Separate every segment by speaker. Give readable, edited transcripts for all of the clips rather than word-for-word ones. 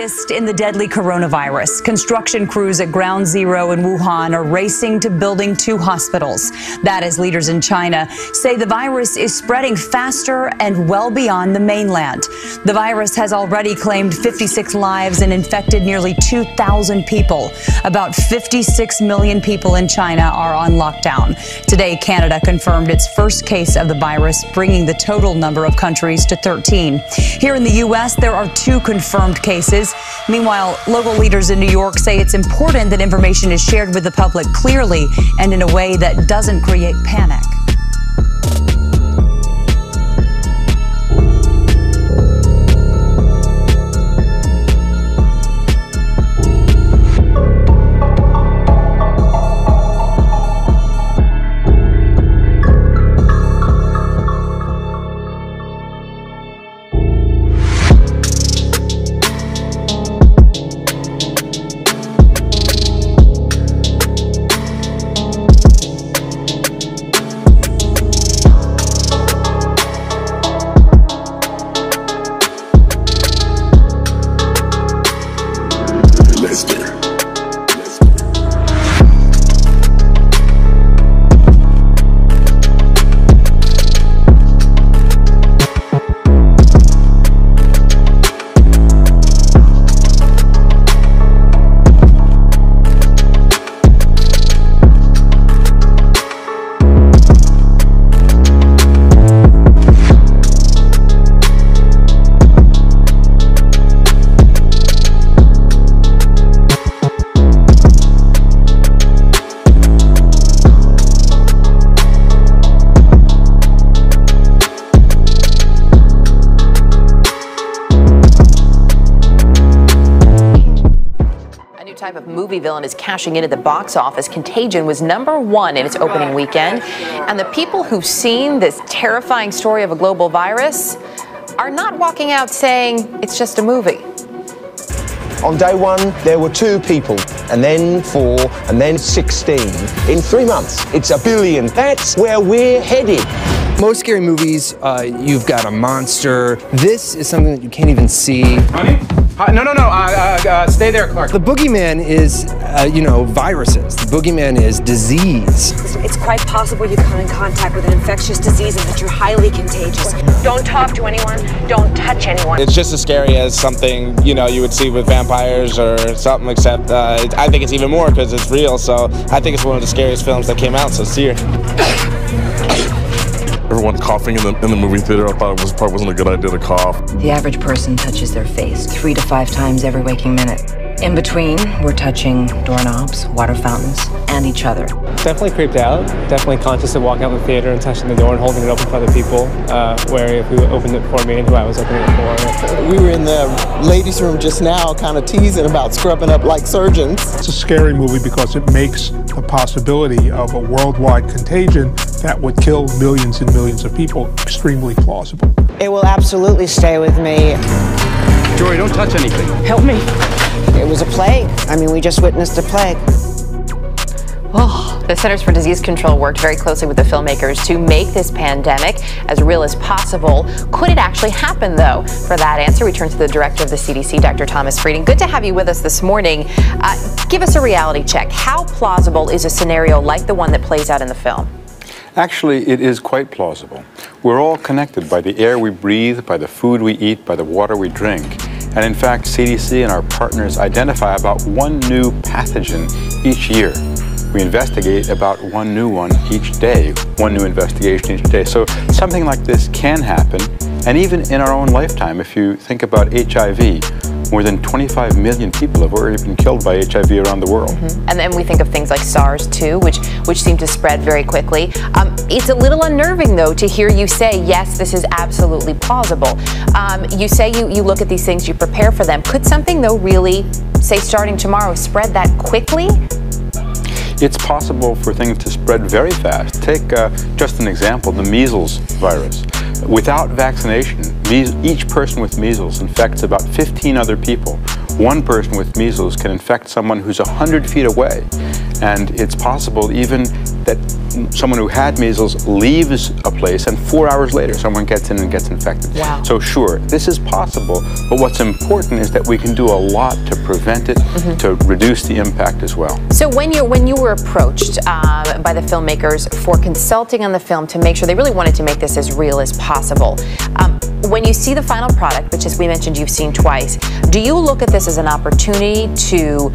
Speaker 1: latest in the deadly coronavirus. Construction crews at Ground Zero in Wuhan are racing to building 2 hospitals. That as leaders in China say the virus is spreading faster and well beyond the mainland. The virus has already claimed 56 lives and infected nearly 2,000 people. About 56 million people in China are on lockdown. Today, Canada confirmed its first case of the virus, bringing the total number of countries to 13. Here in the U.S., there are 2 confirmed cases. Meanwhile, local leaders in New York say it's important that information is shared with the public clearly and in a way that doesn't create panic.
Speaker 2: Type of movie villain is cashing in at the box office. Contagion was #1 in its opening weekend, and the people who've seen this terrifying story of a global virus are not walking out saying it's just a movie.
Speaker 3: On day 1, there were 2 people, and then 4, and then 16. In 3 months, it's 1 billion. That's where we're headed.
Speaker 4: Most scary movies, you've got a monster. This is something that you can't even see.
Speaker 5: Honey? No, stay there, Clark.
Speaker 4: The boogeyman is, viruses. The boogeyman is disease.
Speaker 6: It's quite possible you come in contact with an infectious disease and that you're highly contagious. Don't talk to anyone. Don't touch anyone.
Speaker 7: It's just as scary as something, you would see with vampires or something, except I think it's even more because it's real, so I think it's one of the scariest films that came out, so see her.
Speaker 8: Everyone coughing in the movie theater, I thought it probably wasn't a good idea to cough.
Speaker 9: The average person touches their face 3 to 5 times every waking minute. In between, we're touching doorknobs, water fountains, and each other.
Speaker 10: Definitely creeped out. Definitely conscious of walking out in the theater and touching the door and holding it open for other people, wary of who opened it for me and who I was opening it for.
Speaker 11: We were in the ladies' room just now kind of teasing about scrubbing up like surgeons.
Speaker 12: It's a scary movie because it makes the possibility of a worldwide contagion that would kill millions and millions of people extremely plausible.
Speaker 13: It will absolutely stay with me.
Speaker 5: Jory, don't touch anything.
Speaker 13: Help me. It was a plague. I mean, we just witnessed a plague.
Speaker 2: Oh, the Centers for Disease Control worked very closely with the filmmakers to make this pandemic as real as possible. Could it actually happen, though? For that answer, we turn to the director of the CDC, Dr. Thomas Frieden. Good to have you with us this morning. Give us a reality check. How plausible is a scenario like the one that plays out in the film?
Speaker 14: Actually, it is quite plausible. We're all connected by the air we breathe, by the food we eat, by the water we drink. And in fact, CDC and our partners identify about 1 new pathogen each year. We investigate about 1 new one each day, 1 new investigation each day. So something like this can happen, and even in our own lifetime. If you think about HIV, more than 25 million people have already been killed by HIV around the world.
Speaker 2: And then we think of things like SARS too, which seem to spread very quickly. It's a little unnerving, though, to hear you say, yes, this is absolutely plausible. You say you look at these things, you prepare for them. Could something, though, really, say starting tomorrow, spread that quickly?
Speaker 14: It's possible for things to spread very fast. Take just an example, the measles virus. Without vaccination, each person with measles infects about 15 other people. One person with measles can infect someone who's 100 feet away. And it's possible even that someone who had measles leaves a place and 4 hours later someone gets in and gets infected.
Speaker 2: Wow.
Speaker 14: So sure, this is possible, but what's important is that we can do a lot to prevent it, to reduce the impact as well.
Speaker 2: So when you were approached by the filmmakers for consulting on the film to make sure they really wanted to make this as real as possible, when you see the final product, which as we mentioned you've seen twice, do you look at this as an opportunity to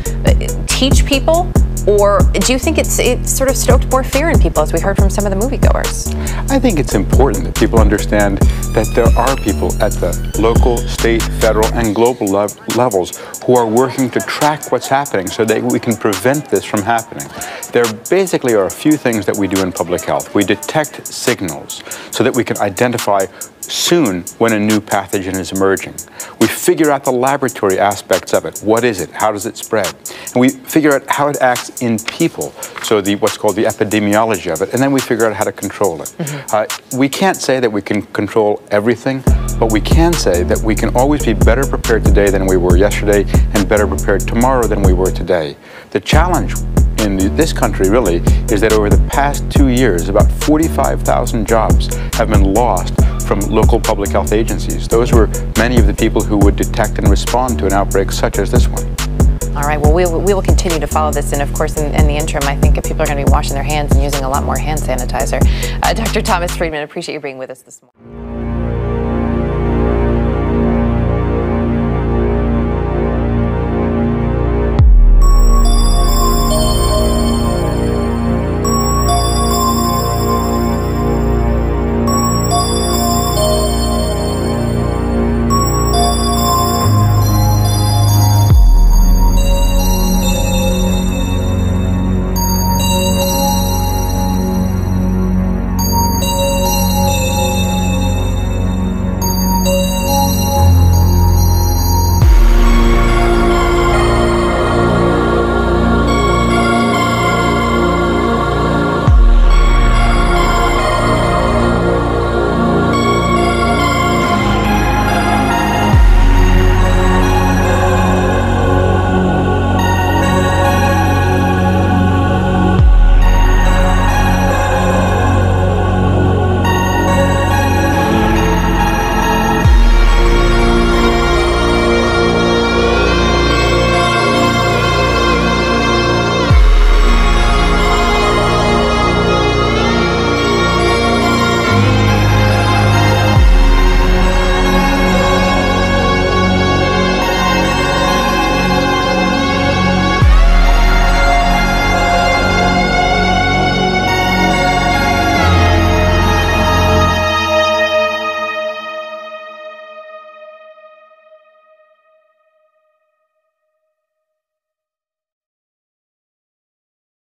Speaker 2: teach people? Or do you think it's sort of stoked more fear in people, as we heard from some of the moviegoers?
Speaker 14: I think it's important that people understand that there are people at the local, state, federal, and global levels who are working to track what's happening so that we can prevent this from happening. There basically are a few things that we do in public health. We detect signals so that we can identify soon when a new pathogen is emerging. We figure out the laboratory aspects of it. What is it? How does it spread? And we figure out how it acts in people, so what's called the epidemiology of it, and then we figure out how to control it. We can't say that we can control everything, but we can say that we can always be better prepared today than we were yesterday and better prepared tomorrow than we were today. The challenge in this country really is that over the past 2 years, about 45,000 jobs have been lost from local public health agencies. Those were many of the people who would detect and respond to an outbreak such as this one.
Speaker 2: All right, well, we will continue to follow this, and of course, in the interim, I think people are going to be washing their hands and using a lot more hand sanitizer. Dr. Thomas Friedman, appreciate you being with us this morning.